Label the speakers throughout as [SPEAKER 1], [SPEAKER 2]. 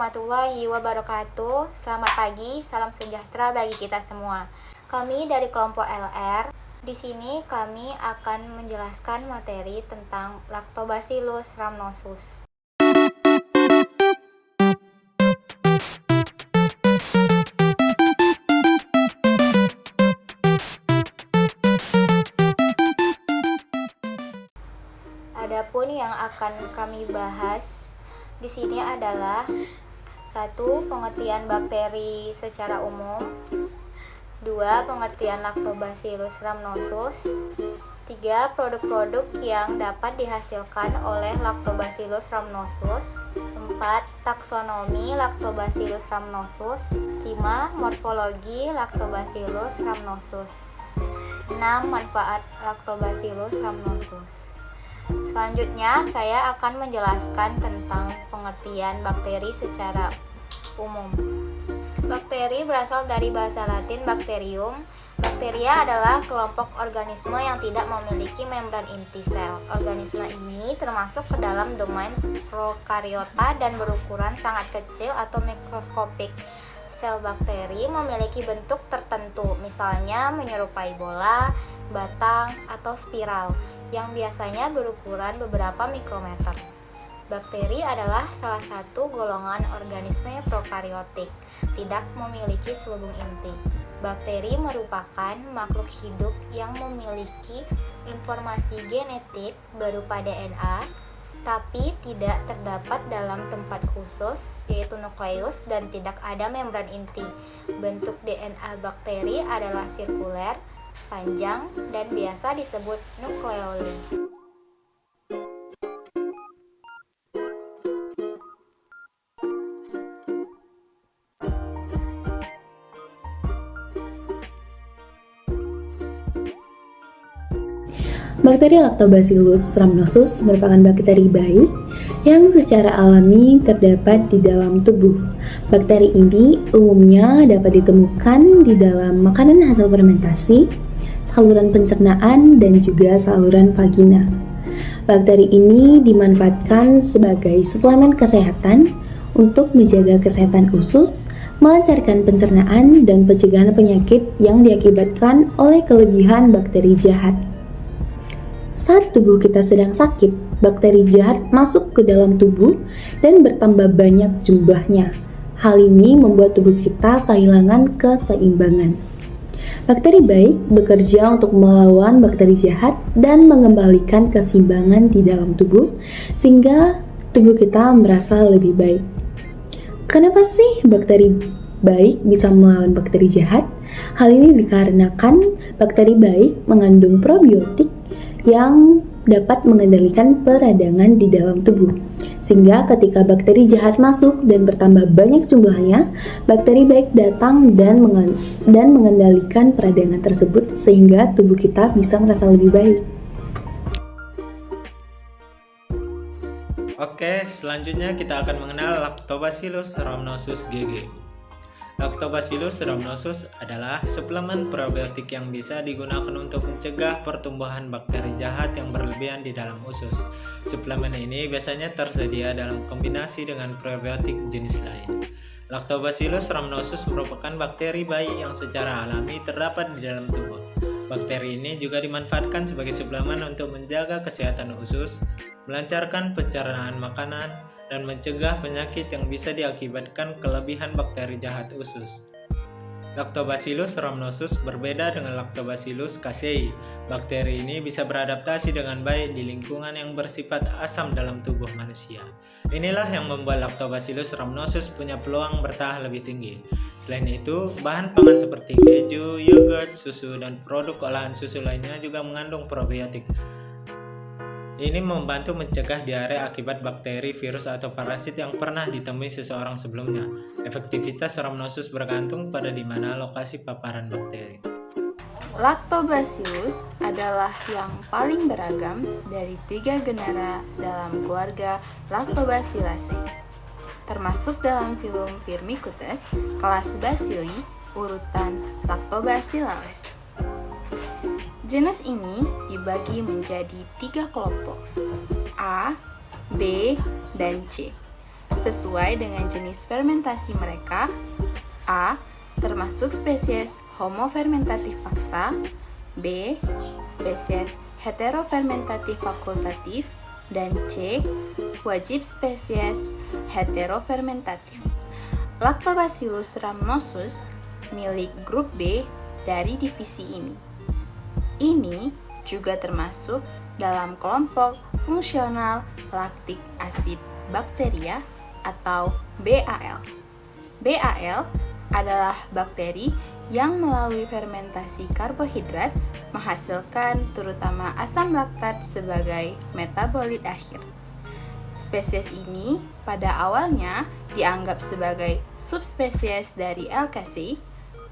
[SPEAKER 1] warahmatullahi wabarakatuh. Selamat pagi, salam sejahtera bagi kita semua. Kami dari kelompok LR. Di sini kami akan menjelaskan materi tentang Lactobacillus rhamnosus. Adapun yang akan kami bahas di sini adalah 1. Pengertian bakteri secara umum, 2. Pengertian Lactobacillus rhamnosus, 3. Produk-produk yang dapat dihasilkan oleh Lactobacillus rhamnosus, 4. Taksonomi Lactobacillus rhamnosus, 5. Morfologi Lactobacillus rhamnosus, 6. Manfaat Lactobacillus rhamnosus. Selanjutnya, saya akan menjelaskan tentang pengertian bakteri secara umum. Bakteri berasal dari bahasa Latin bacterium. Bakteria adalah kelompok organisme yang tidak memiliki membran inti sel. Organisme ini termasuk ke dalam domain prokariota dan berukuran sangat kecil atau mikroskopik. Sel bakteri memiliki bentuk tertentu, misalnya menyerupai bola, batang, atau spiral, yang biasanya berukuran beberapa mikrometer. Bakteri adalah salah satu golongan organisme prokariotik, tidak memiliki selubung inti. Bakteri merupakan makhluk hidup yang memiliki informasi genetik berupa DNA, tapi tidak terdapat dalam tempat khusus, yaitu nukleus, dan tidak ada membran inti. Bentuk DNA bakteri adalah sirkuler, panjang, dan biasa disebut nukleoli.
[SPEAKER 2] Bakteri Lactobacillus rhamnosus merupakan bakteri baik yang secara alami terdapat di dalam tubuh. Bakteri ini umumnya dapat ditemukan di dalam makanan hasil fermentasi, saluran pencernaan, dan juga saluran vagina. Bakteri ini dimanfaatkan sebagai suplemen kesehatan untuk menjaga kesehatan usus, melancarkan pencernaan, dan pencegahan penyakit yang diakibatkan oleh kelebihan bakteri jahat. Saat tubuh kita sedang sakit, bakteri jahat masuk ke dalam tubuh dan bertambah banyak jumlahnya. Hal ini membuat tubuh kita kehilangan keseimbangan. Bakteri baik bekerja untuk melawan bakteri jahat dan mengembalikan keseimbangan di dalam tubuh sehingga tubuh kita merasa lebih baik. Kenapa sih bakteri baik bisa melawan bakteri jahat? Hal ini dikarenakan bakteri baik mengandung probiotik yang dapat mengendalikan peradangan di dalam tubuh. Sehingga ketika bakteri jahat masuk dan bertambah banyak jumlahnya, bakteri baik datang dan mengendalikan peradangan tersebut sehingga tubuh kita bisa merasa lebih baik.
[SPEAKER 3] Oke, selanjutnya kita akan mengenal Lactobacillus rhamnosus GG. Lactobacillus rhamnosus adalah suplemen probiotik yang bisa digunakan untuk mencegah pertumbuhan bakteri jahat yang berlebihan di dalam usus. Suplemen ini biasanya tersedia dalam kombinasi dengan probiotik jenis lain. Lactobacillus rhamnosus merupakan bakteri baik yang secara alami terdapat di dalam tubuh. Bakteri ini juga dimanfaatkan sebagai suplemen untuk menjaga kesehatan usus, melancarkan pencernaan makanan, dan mencegah penyakit yang bisa diakibatkan kelebihan bakteri jahat usus. Lactobacillus rhamnosus berbeda dengan Lactobacillus casei. Bakteri ini bisa beradaptasi dengan baik di lingkungan yang bersifat asam dalam tubuh manusia. Inilah yang membuat Lactobacillus rhamnosus punya peluang bertahan lebih tinggi. Selain itu, bahan pangan seperti keju, yogurt, susu, dan produk olahan susu lainnya juga mengandung probiotik. Ini membantu mencegah diare akibat bakteri, virus, atau parasit yang pernah ditemui seseorang sebelumnya. Efektivitas rhamnosus bergantung pada di mana lokasi paparan bakteri.
[SPEAKER 4] Lactobacillus adalah yang paling beragam dari 3 genera dalam keluarga Lactobacilliaceae, termasuk dalam filum Firmicutes, kelas Bacilli, urutan Lactobacillales. Genus ini dibagi menjadi 3 kelompok, A, B, dan C. sesuai dengan jenis fermentasi mereka. A. Termasuk spesies homofermentatif paksa. B. Spesies heterofermentatif fakultatif. Dan C. Wajib spesies heterofermentatif. Lactobacillus rhamnosus milik grup B dari divisi ini. Ini juga termasuk dalam kelompok fungsional lactic acid bacteria atau BAL. BAL adalah bakteri yang melalui fermentasi karbohidrat menghasilkan terutama asam laktat sebagai metabolit akhir. Spesies ini pada awalnya dianggap sebagai subspesies dari Lacasseae,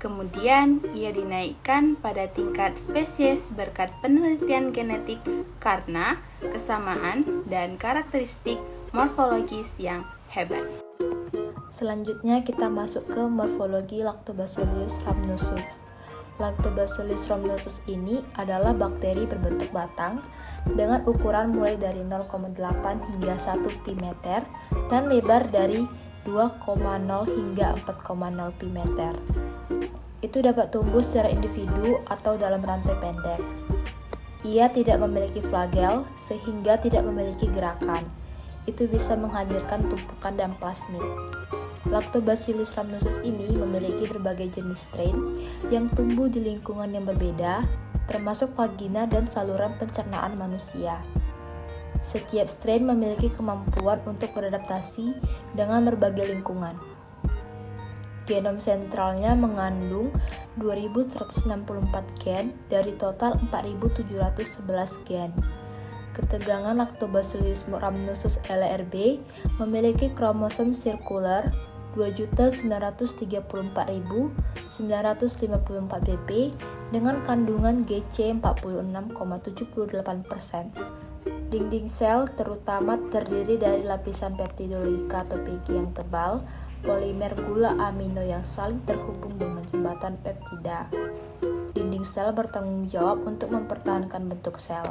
[SPEAKER 4] kemudian ia dinaikkan pada tingkat spesies berkat penelitian genetik karena kesamaan dan karakteristik morfologis yang hebat.
[SPEAKER 1] Selanjutnya kita masuk ke morfologi Lactobacillus rhamnosus. Lactobacillus rhamnosus ini adalah bakteri berbentuk batang dengan ukuran mulai dari 0,8 hingga 1 pimeter dan lebar dari 2,0 hingga 4,0 pimeter. Itu dapat tumbuh secara individu atau dalam rantai pendek. Ia tidak memiliki flagel sehingga tidak memiliki gerakan. Itu bisa menghadirkan tumpukan dan plasmid. Lactobacillus rhamnosus ini memiliki berbagai jenis strain yang tumbuh di lingkungan yang berbeda, termasuk vagina dan saluran pencernaan manusia. Setiap strain memiliki kemampuan untuk beradaptasi dengan berbagai lingkungan. Genom sentralnya mengandung 2164 gen dari total 4711 gen. Ketegangan Lactobacillus rhamnosus LRB memiliki kromosom sirkular 2.934.954 pp dengan kandungan GC 46,78%. Dinding sel terutama terdiri dari lapisan peptidolika atau PG yang tebal, polimer gula amino yang saling terhubung dengan jembatan peptida. Dinding sel bertanggung jawab untuk mempertahankan bentuk sel.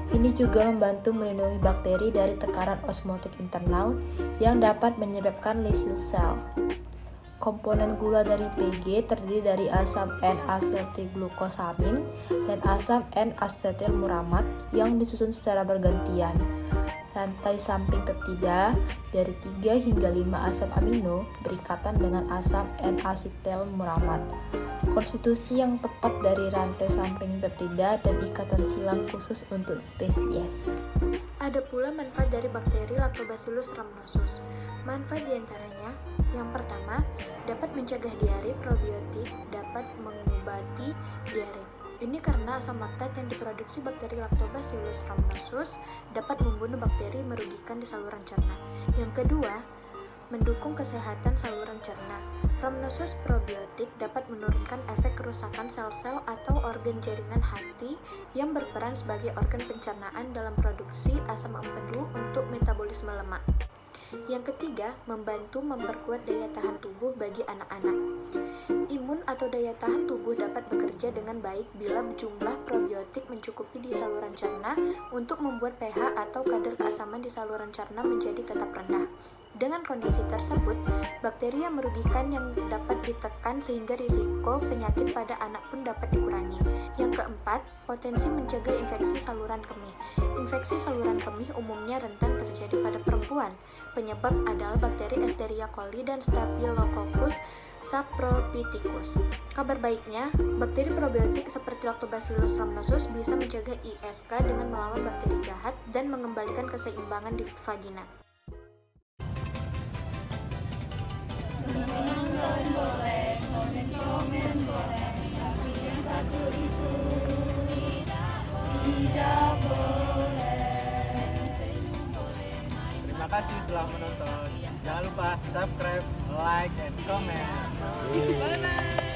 [SPEAKER 1] Ini juga membantu melindungi bakteri dari tekanan osmotik internal yang dapat menyebabkan lysyl sel. Komponen gula dari PG terdiri dari asam N-asetilglukosamin dan asam N-asetilmuramat yang disusun secara bergantian. Rantai samping peptida dari 3 hingga 5 asam amino berikatan dengan asam N-asetilmuramat. Konstitusi yang tepat dari rantai samping peptida dan ikatan silang khusus untuk spesies.
[SPEAKER 5] Ada pula manfaat dari bakteri Lactobacillus rhamnosus. Manfaat diantaranya, yang pertama, dapat mencegah diare. Probiotik dapat mengobati diare. Ini karena asam laktat yang diproduksi bakteri Lactobacillus rhamnosus dapat membunuh bakteri merugikan di saluran cerna. Yang kedua, mendukung kesehatan saluran cerna. Rhamnosus probiotik dapat menurunkan efek kerusakan sel-sel atau organ jaringan hati yang berperan sebagai organ pencernaan dalam produksi asam empedu untuk metabolisme lemak. Yang ketiga, membantu memperkuat daya tahan tubuh bagi anak-anak. Imun atau daya tahan tubuh dapat bekerja dengan baik bila jumlah probiotik mencukupi di saluran cerna untuk membuat pH atau kadar keasaman di saluran cerna menjadi tetap rendah. Dengan kondisi tersebut, bakteri yang merugikan yang dapat ditekan sehingga risiko penyakit pada anak pun dapat dikurangi. Yang keempat, potensi mencegah infeksi saluran kemih. Infeksi saluran kemih umumnya rentan terjadi pada perempuan. Penyebab adalah bakteri Escherichia coli dan Staphylococcus saprophyticus. Kabar baiknya, bakteri probiotik seperti Lactobacillus rhamnosus bisa mencegah ISK dengan melawan bakteri jahat dan mengembalikan keseimbangan di vagina.
[SPEAKER 3] Terima kasih telah menonton. Jangan lupa subscribe, like, and comment.
[SPEAKER 4] Bye bye.